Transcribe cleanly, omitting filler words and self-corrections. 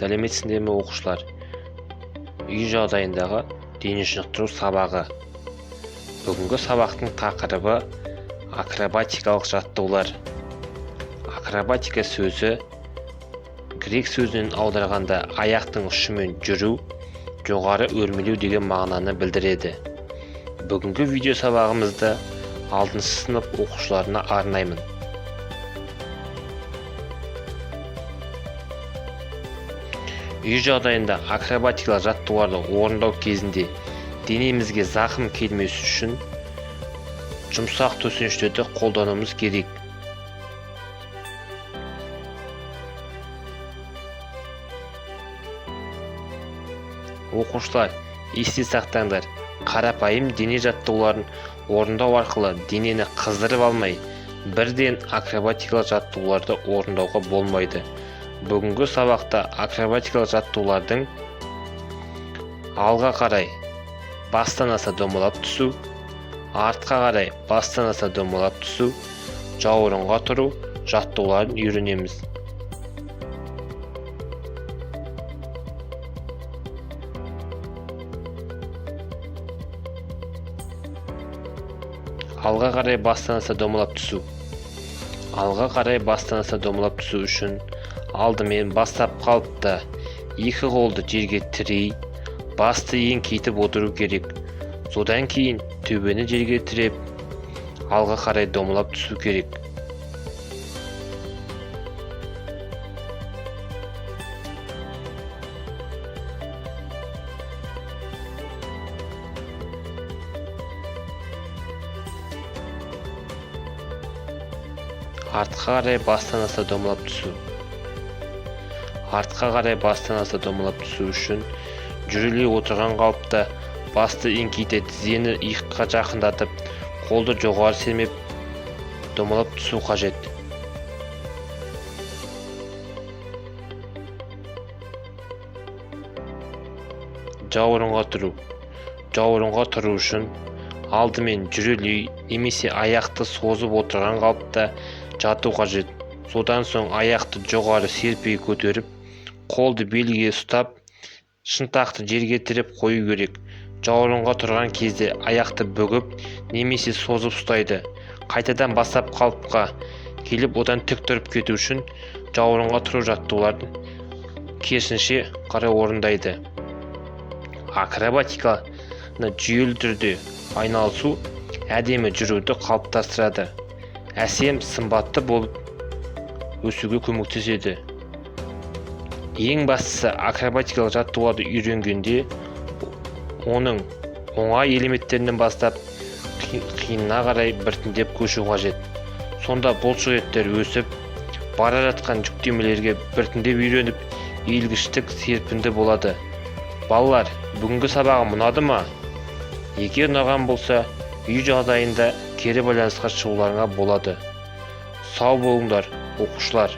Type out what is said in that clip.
Сәлеметсіңдер ме оқушылар? Үй жағдайындағы дене шынықтыру сабағы. Бүгінгі сабақтың тақырыбы акробатикалық жаттығулар. Акробатика сөзі грек сөзінен аударғанда аяқтың ұшымен жүру, жоғары өрмелеу деген мағынаны білдіреді. Бүгінгі видео сабағымызды 6 сынып оқушыларына арнаймын. Үй жағдайында акробатикалық жаттығуларды орындау кезінде денемізге зақым келмес үшін жұмсақ төсеніштерді қолдануымыз керек. Оқушылар, есте сақтаңдар, қарапайым дене жаттығуларын орындау арқылы денені қыздырып алмай, бірден акробатикалық жаттығуларды орындауға болмайды. Бүгінгі сабақта акробатикалық жаттығулардың алға қарай бастан аса домалап түсу, артқа қарай бастан аса домалап түсу, жауырынға тұру жаттығуларын үйренеміз. Алға қарай бастан аса домалап түсу. Алға қарай бастан аса домалап түсу үшін алдымен бастап қалыпта екі қолды жерге тірей, басты еңкейтіп отыру керек. Содан кейін төбені жерге тіреп, алға қарай домалап түсу керек. Артқа қарай бастан аса домалап түсу. Артқа қарай бастан аса домалап түсу үшін жүрелей отырған қалыпта басты еңкейтіп, тізені иыққа жақындатып, қолды жоғары сермеп домалап түсу қажет. Жауырынға тұру. Жауырынға тұру үшін алдымен жүрелей немесе аяқты созып отырған қалыпта жату қажет. Содан соң аяқты жоғары серпей көтеріп, қолды белге ұстап, шынтақты жерге тіреп қою керек. Жауырынға тұрған кезде аяқты бүгіп немесе созып ұстайды. Қайтадан бастап қалыпқа келіп, одан тік тұрып кету үшін жауырынға тұру жаттығуларын керісінше қарай орындайды. Акробатиканы жүйелі түрде айналысу әдемі жүруді қалыптастырады. Әсем, сымбатты болып өсуге көмектеседі. Ең бастысы акробатикалық жаттығуларды үйренгенде оның оңай элементтерінен бастап қиынына қарай біртіндеп көшу қажет. Сонда бұлшықеттер өсіп, бара жатқан жүктемелерге біртіндеп үйреніп, иілгіштік серпінді болады. Балалар, бүгінгі сабағым ұнады ма? Егер ұнаған болса, үй жағдайында кері байланысқа шығуларыңа болады. Сау болыңдар, оқушылар.